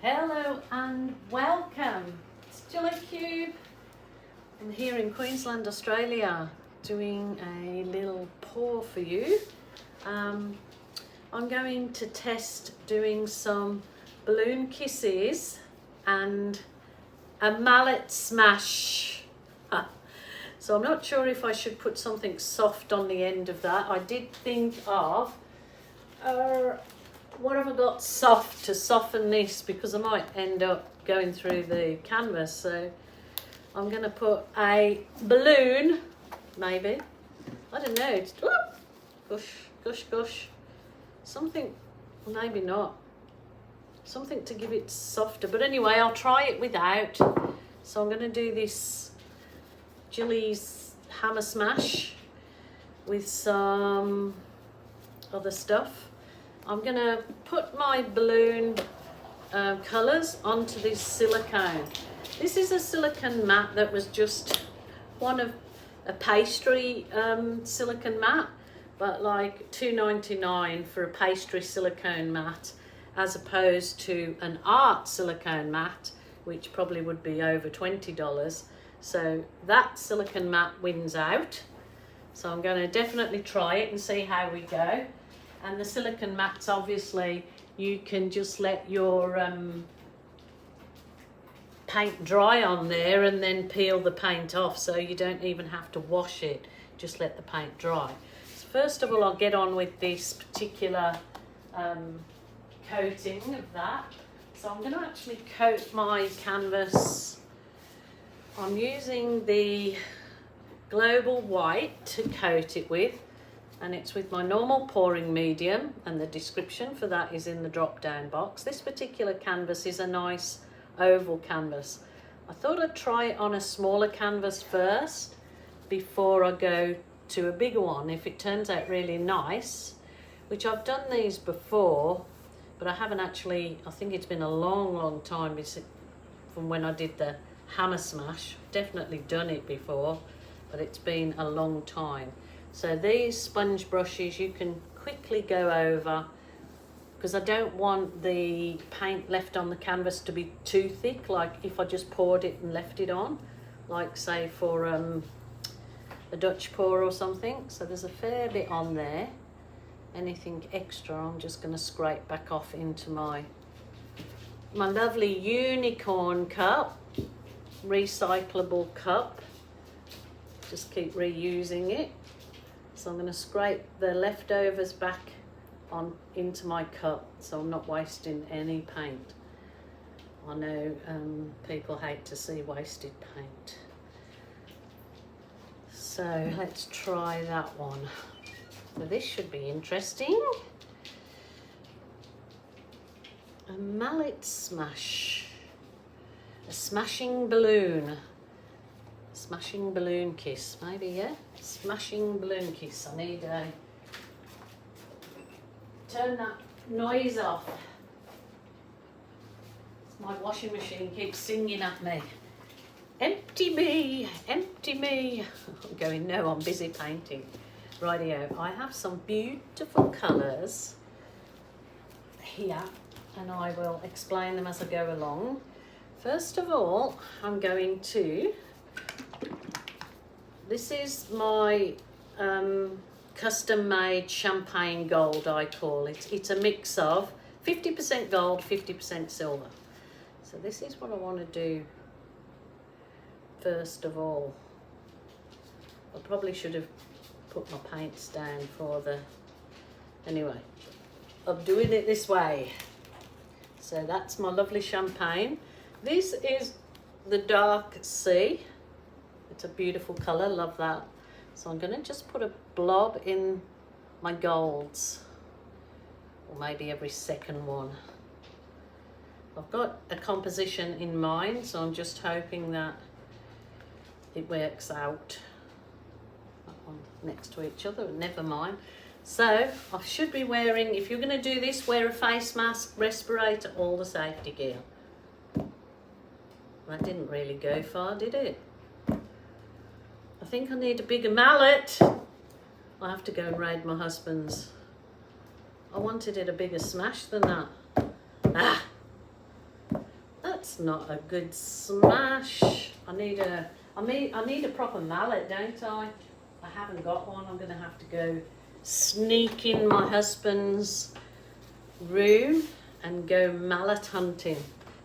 Hello and welcome. It's Julie Cube. I'm here in Queensland, Australia, doing a little pour for you. I'm going to test doing some balloon kisses and a mallet smash. So I'm not sure if I should put something soft on the end of that. I did think of what have I got soft to soften this, because I might end up going through the canvas. So I'm going to put a balloon, maybe. I don't know. It's, gush. Something, maybe not. Something to give it softer. But anyway, I'll try it without. So I'm going to do this Julie's hammer smash with some other stuff. I'm going to put my balloon colours onto this silicone. This is a silicone mat that was just one of a pastry silicone mat, but like $2.99 for a pastry silicone mat, as opposed to an art silicone mat, which probably would be over $20. So that silicone mat wins out. So I'm going to definitely try it and see how we go. And the silicone mats, obviously, you can just let your paint dry on there and then peel the paint off, so you don't even have to wash it, just let the paint dry. So first of all, I'll get on with this particular coating of that. So I'm going to actually coat my canvas. I'm using the Global White to coat it with, and it's with my normal pouring medium, and the description for that is in the drop down box. This particular canvas is a nice oval canvas. I thought I'd try it on a smaller canvas first before I go to a bigger one. If it turns out really nice, which I've done these before, but I haven't actually, I think it's been a long time from when I did the hammer smash. Definitely done it before, but it's been a long time. So these sponge brushes you can quickly go over, because I don't want the paint left on the canvas to be too thick, like if I just poured it and left it on, like say for a Dutch pour or something. So there's a fair bit on there. Anything extra I'm just going to scrape back off into my lovely unicorn cup, recyclable cup. Just keep reusing it. So I'm going to scrape the leftovers back on into my cup, so I'm not wasting any paint. I know people hate to see wasted paint. So let's try that one. So this should be interesting. A mallet smash. A smashing balloon. Smashing balloon kiss, maybe, yeah? Smashing balloon kiss. I need to turn that noise off. My washing machine keeps singing at me. Empty me, empty me. I'm going, no, I'm busy painting. Rightio, I have some beautiful colours here, and I will explain them as I go along. First of all, I'm going to, this is my custom made champagne gold, I call it. It's a mix of 50% gold, 50% silver. So this is what I want to do first of all. I probably should have put my paints down for the, anyway, I'm doing it this way. So that's my lovely champagne. This is the dark sea. It's a beautiful colour, love that. So I'm going to just put a blob in my golds, or maybe every second one. I've got a composition in mind, so I'm just hoping that it works out. That one next to each other, never mind. So I should be wearing, if you're going to do this, wear a face mask, respirator, all the safety gear. That didn't really go far, did it? I think I need a bigger mallet. I have to go and raid my husband's. I wanted it a bigger smash than that. Ah! That's not a good smash. I need a proper mallet, don't I? I haven't got one. I'm going to have to go sneak in my husband's room and go mallet hunting.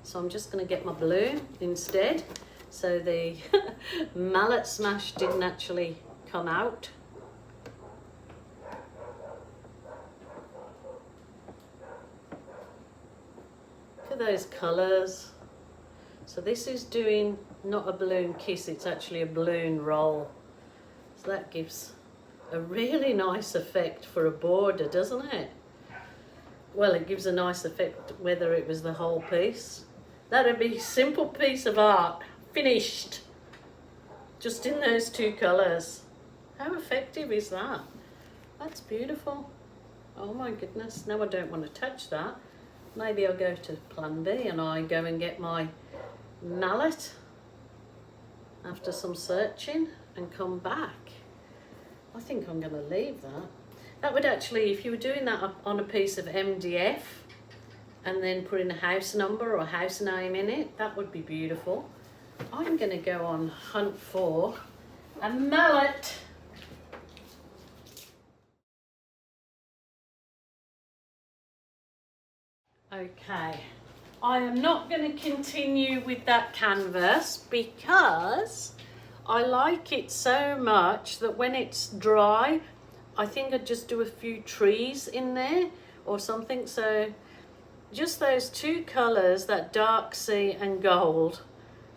So I'm just going to get my balloon instead. So the mallet smash didn't actually come out. Look at those colours. So this is doing not a balloon kiss, it's actually a balloon roll. So that gives a really nice effect for a border, doesn't it? Well, it gives a nice effect whether it was the whole piece. That'd be a simple piece of art, finished, just in those two colours. How effective is that? That's beautiful. Oh my goodness, now I don't want to touch that. Maybe I'll go to plan B and I go and get my mallet after some searching and come back. I think I'm going to leave that. That would actually, if you were doing that on a piece of MDF and then putting a house number or house name in it, that would be beautiful. I'm going to go on hunt for a mallet. Okay, I am not going to continue with that canvas because I like it so much that when it's dry, I think I'd just do a few trees in there or something. So just those two colours, that dark sea and gold,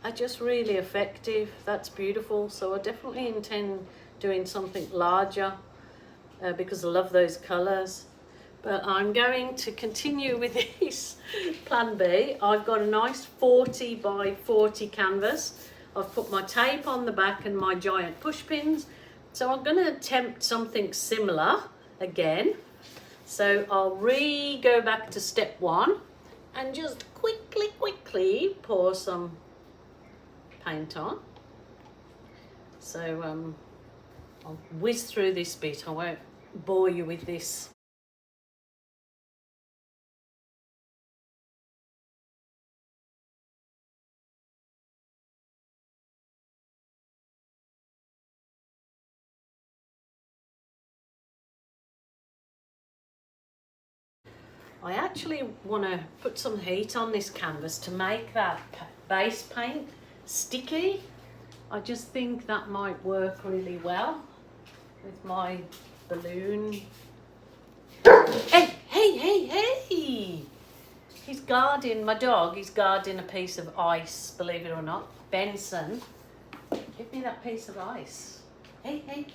are just really effective. That's beautiful. So I definitely intend doing something larger because I love those colours. But I'm going to continue with this plan B. I've got a nice 40 by 40 canvas. I've put my tape on the back and my giant push pins. So I'm going to attempt something similar again. So I'll go back to step 1 and just quickly pour some paint on. So I'll whiz through this bit. I won't bore you with this. I actually want to put some heat on this canvas to make that base paint sticky. I just think that might work really well with my balloon. Hey! He's guarding, my dog is guarding a piece of ice, believe it or not. Benson, give me that piece of ice. Hey,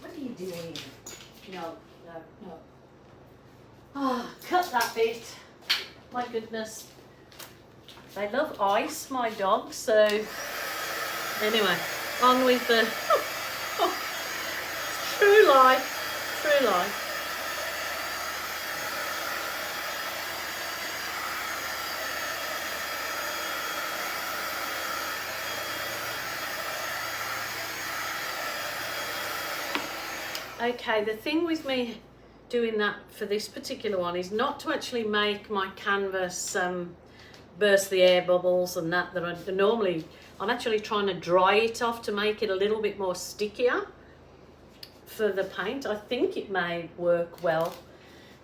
what are you doing? No. Oh, cut that bit. My goodness. They love ice, my dogs, so anyway, on with the true life. Okay, the thing with me doing that for this particular one is not to actually make my canvas burst the air bubbles and that I normally, I'm actually trying to dry it off to make it a little bit more stickier for the paint. I think it may work well.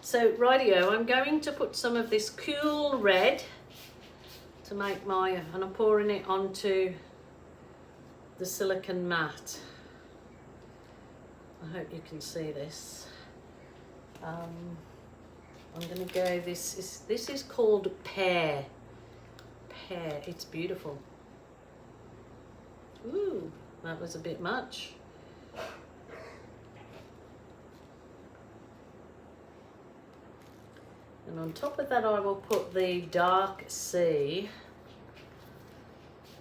So rightio, I'm going to put some of this cool red to make my, and I'm pouring it onto the silicone mat. I hope you can see this. I'm going to go, this is called Pear. It's beautiful. Ooh, that was a bit much. And on top of that I will put the dark sea.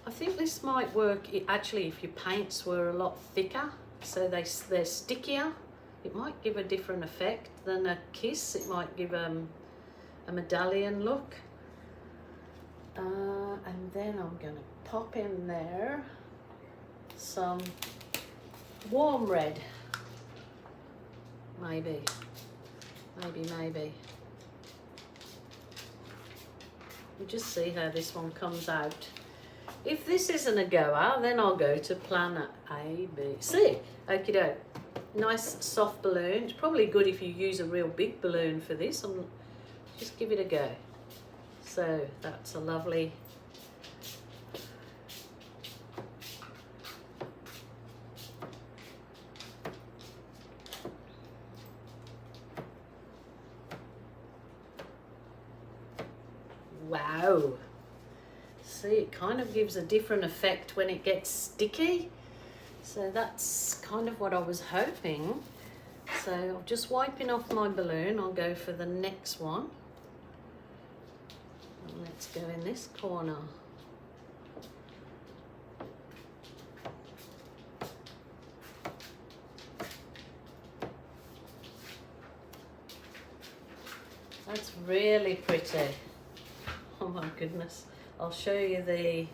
I think this might work actually if your paints were a lot thicker, so they're stickier. It might give a different effect than a kiss. It might give a medallion look. And then I'm going to pop in there some warm red. Maybe. We'll just see how this one comes out. If this isn't a goer, then I'll go to plan A, B, C. Okie doke. Nice soft balloon. It's probably good if you use a real big balloon for this. Just give it a go. So that's a lovely wow. See, it kind of gives a different effect when it gets sticky. So that's kind of what I was hoping. So I'm just wiping off my balloon. I'll go for the next one. And let's go in this corner. That's really pretty. Oh my goodness. I'll show you the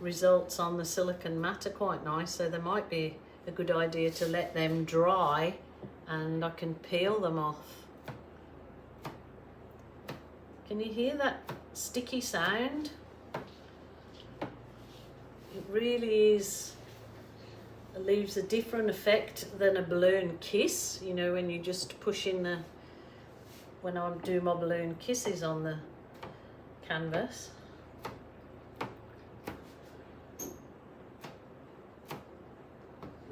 results on the silicone matte are quite nice, so there might be a good idea to let them dry and I can peel them off. Can you hear that sticky sound? It really is, it leaves a different effect than a balloon kiss, you know, when you just push in the, when I do my balloon kisses on the canvas.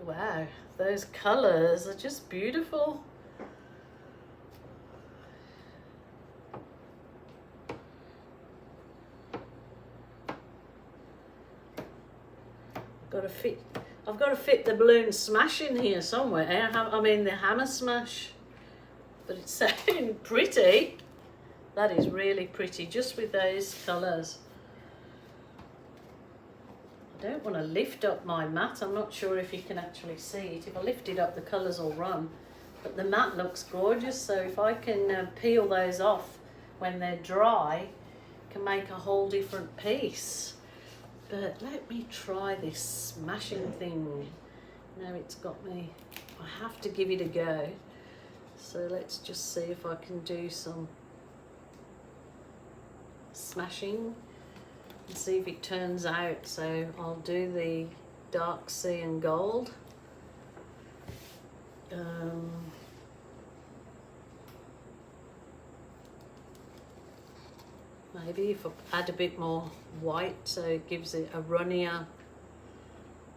Wow, those colours are just beautiful. I've got to fit the balloon smash in here somewhere. I mean the hammer smash, but it's so pretty. That is really pretty, just with those colours. I don't want to lift up my mat. I'm not sure if you can actually see it. If I lift it up, the colours will run. But the mat looks gorgeous, so if I can peel those off when they're dry, I can make a whole different piece. But let me try this smashing thing. Now it's got me, I have to give it a go. So let's just see if I can do some smashing and see if it turns out. So I'll do the dark sea and gold. Maybe if I add a bit more white so it gives it a runnier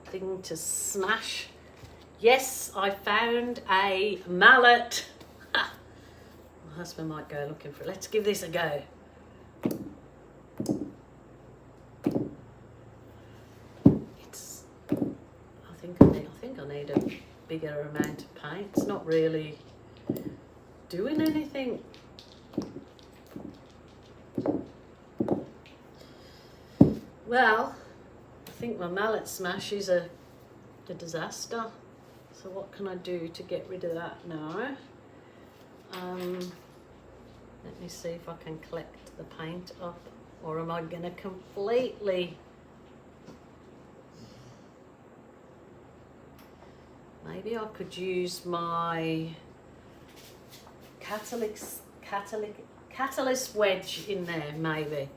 thing to smash. Yes, I found a mallet. Ha! My husband might go looking for it. Let's give this a go. I think I need a bigger amount of paint. It's not really doing anything. Well, I think my mallet smash is a disaster. So what can I do to get rid of that now? Let me see if I can collect the paint up, or am I going to completely... Maybe I could use my catalyst wedge in there, maybe.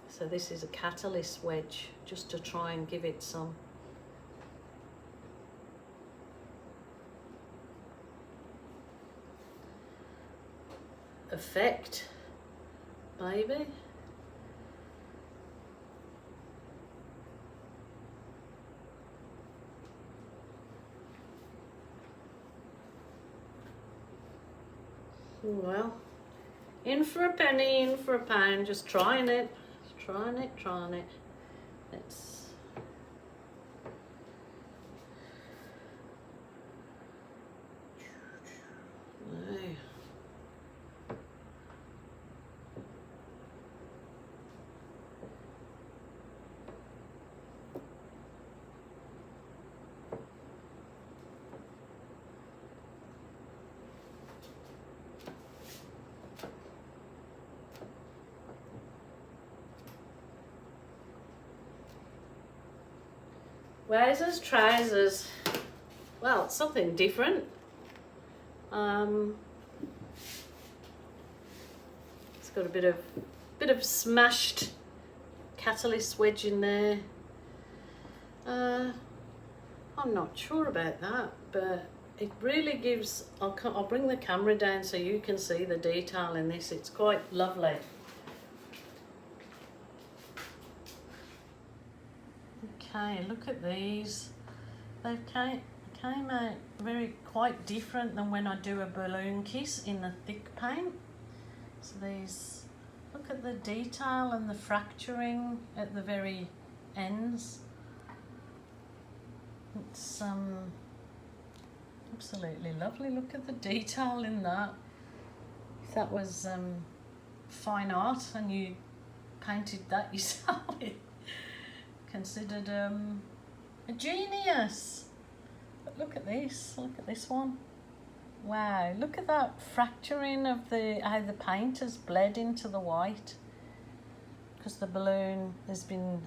So this is a catalyst wedge, just to try and give it some effect, maybe. Well, in for a penny, in for a pound, just trying it. Trying it. Let's... No. Wowzers, trousers. Well, it's something different. It's got a bit of bit of smashed catalyst wedge in there. I'm not sure about that, but it really gives, I'll bring the camera down so you can see the detail in this. It's quite lovely. Okay, look at these. They came out quite different than when I do a balloon kiss in the thick paint. So these, look at the detail and the fracturing at the very ends. It's absolutely lovely. Look at the detail in that. If that was fine art and you painted that yourself, considered a genius. But look at this one. Wow, look at that fracturing of how the paint has bled into the white, because the balloon has been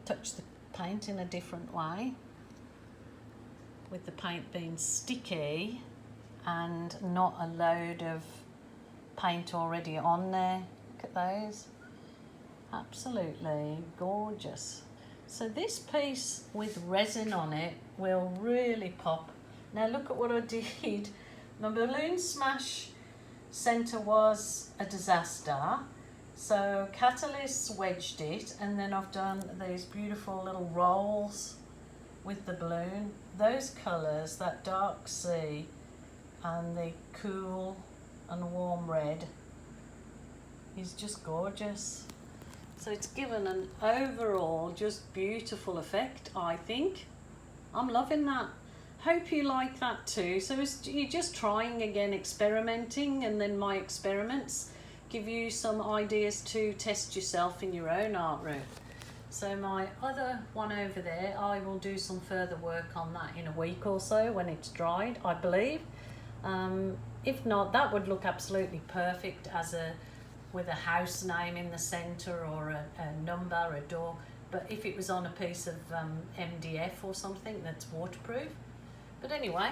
touched the paint in a different way, with the paint being sticky and not a load of paint already on there. Look at those. Absolutely gorgeous. So this piece with resin on it will really pop. Now look at what I did. My balloon smash centre was a disaster. So catalyst wedged it, and then I've done these beautiful little rolls with the balloon. Those colours, that dark sea and the cool and warm red, is just gorgeous. So it's given an overall just beautiful effect, I think. I'm loving that. Hope you like that too. So you're just trying again, experimenting, and then my experiments give you some ideas to test yourself in your own art room. So my other one over there, I will do some further work on that in a week or so when it's dried, I believe. If not, that would look absolutely perfect with a house name in the centre, or a number, a door. But if it was on a piece of MDF or something that's waterproof. But anyway,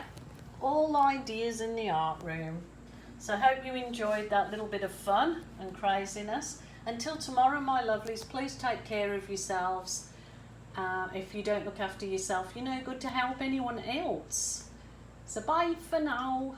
all ideas in the art room. So I hope you enjoyed that little bit of fun and craziness. Until tomorrow, my lovelies, please take care of yourselves. If you don't look after yourself, you're no good to help anyone else. So bye for now.